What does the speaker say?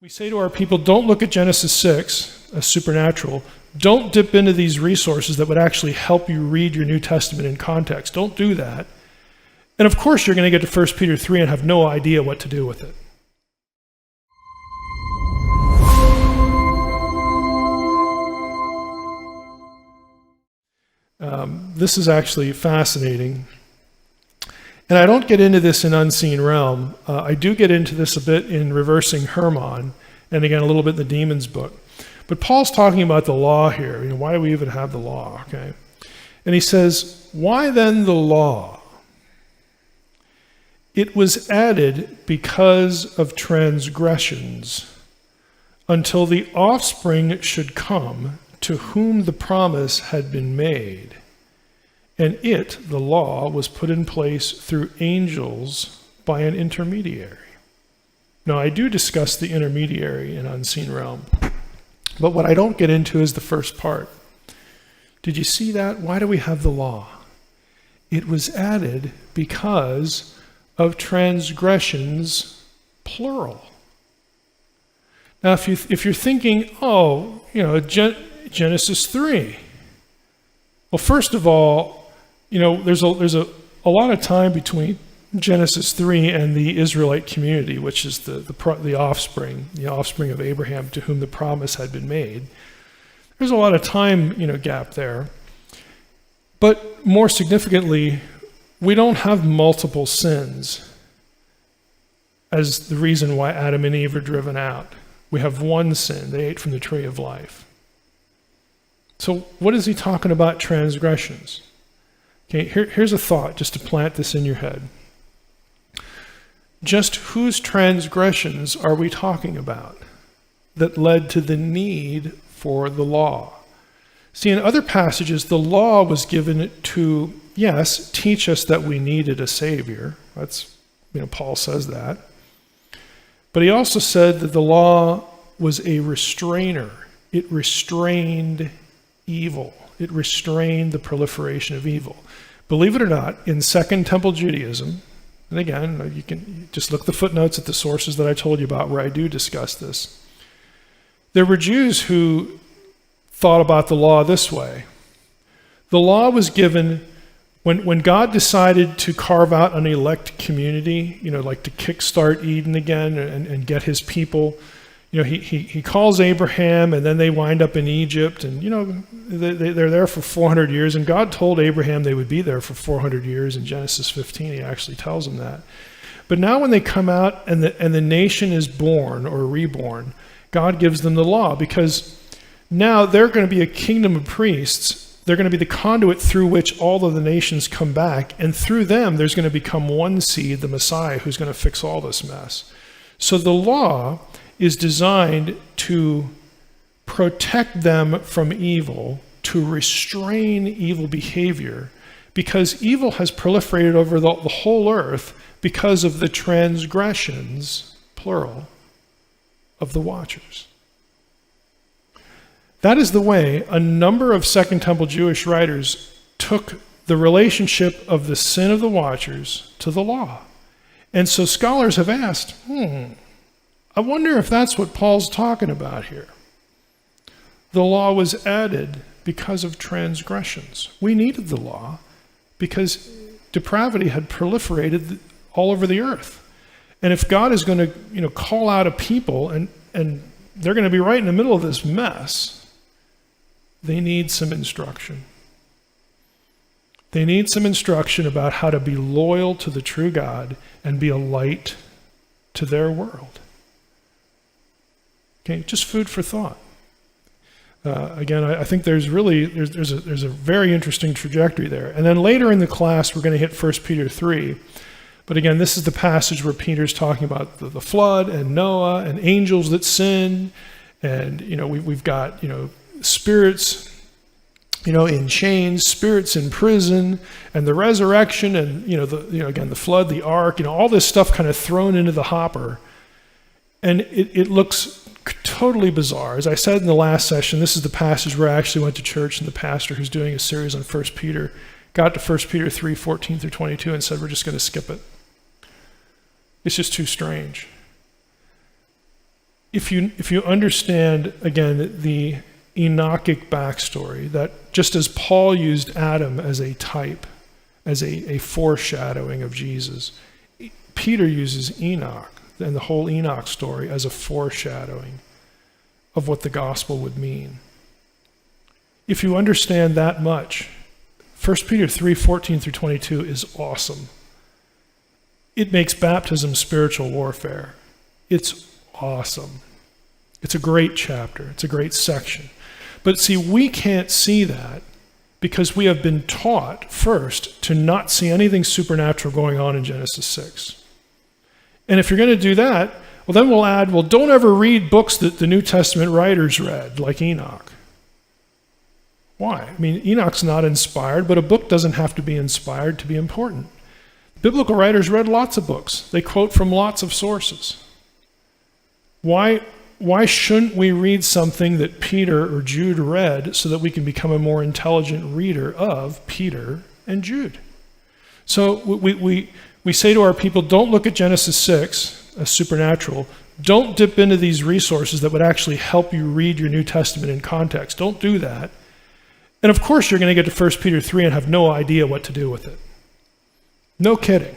We say to our people, don't look at Genesis 6 as supernatural. Don't dip into these resources that would actually help you read your New Testament in context. Don't do that. And of course, you're going to get to 1 Peter 3 and have no idea what to do with it. This is actually fascinating. And I don't get into this in Unseen Realm. I do get into this a bit in Reversing Hermon, and again, a little bit in the Demons book. But Paul's talking about the law here. Why do we even have the law? Okay, and he says, why then the law? It was added because of transgressions, until the offspring should come to whom the promise had been made. And it, the law, was put in place through angels by an intermediary. Now, I do discuss the intermediary in Unseen Realm, but what I don't get into is the first part. Did you see that? Why do we have the law? It was added because of transgressions, plural. Now, if you're thinking, Genesis 3. Well, first of all, there's a lot of time between Genesis 3 and the Israelite community, which is the offspring of Abraham to whom the promise had been made. There's a lot of time, gap there. But more significantly, we don't have multiple sins as the reason why Adam and Eve are driven out. We have one sin. They ate from the tree of life. So what is he talking about transgressions? Okay, here's a thought just to plant this in your head. Just whose transgressions are we talking about that led to the need for the law? See, in other passages, the law was given to, yes, teach us that we needed a Savior. That's, Paul says that. But he also said that the law was a restrainer. It restrained evil. It restrained the proliferation of evil. Believe it or not, in Second Temple Judaism, and again, you can just look the footnotes at the sources that I told you about where I do discuss this. There were Jews who thought about the law this way. The law was given when God decided to carve out an elect community, like to kickstart Eden again and get his people. He calls Abraham, and then they wind up in Egypt, and they're there for 400 years, and God told Abraham they would be there for 400 years. In Genesis 15, he actually tells them that. But now when they come out and the nation is born or reborn, God gives them the law, because now they're going to be a kingdom of priests. They're going to be the conduit through which all of the nations come back, and through them there's going to become one seed, the Messiah, who's going to fix all this mess. So the law is designed to protect them from evil, to restrain evil behavior, because evil has proliferated over the whole earth because of the transgressions, plural, of the watchers. That is the way a number of Second Temple Jewish writers took the relationship of the sin of the watchers to the law. And so scholars have asked, I wonder if that's what Paul's talking about here. The law was added because of transgressions. We needed the law because depravity had proliferated all over the earth. And if God is going to, call out a people and they're going to be right in the middle of this mess, they need some instruction. They need some instruction about how to be loyal to the true God and be a light to their world. Okay, just food for thought. Again, I think there's a very interesting trajectory there. And then later in the class, we're going to hit 1 Peter 3. But again, this is the passage where Peter's talking about the flood and Noah and angels that sin. And, we've got, spirits, in chains, spirits in prison, and the resurrection, and, again, the flood, the ark, all this stuff kind of thrown into the hopper. And it looks totally bizarre. As I said in the last session, this is the passage where I actually went to church, and the pastor who's doing a series on 1 Peter got to 1 Peter 3, 14 through 22 and said, we're just going to skip it. It's just too strange. if you understand, again, the Enochic backstory, that just as Paul used Adam as a type, as a foreshadowing of Jesus, Peter uses Enoch and the whole Enoch story as a foreshadowing of what the gospel would mean. If you understand that much, 1 Peter 3:14 through 22 is awesome. It makes baptism spiritual warfare. It's awesome. It's a great chapter. It's a great section. But see, we can't see that because we have been taught first to not see anything supernatural going on in Genesis 6. And if you're going to do that, well, then we'll add, well, don't ever read books that the New Testament writers read, like Enoch. Why? I mean, Enoch's not inspired, but a book doesn't have to be inspired to be important. Biblical writers read lots of books. They quote from lots of sources. Why shouldn't we read something that Peter or Jude read so that we can become a more intelligent reader of Peter and Jude? So we say to our people, don't look at Genesis 6 as supernatural. Don't dip into these resources that would actually help you read your New Testament in context. Don't do that. And of course, you're going to get to 1 Peter 3 and have no idea what to do with it. No kidding.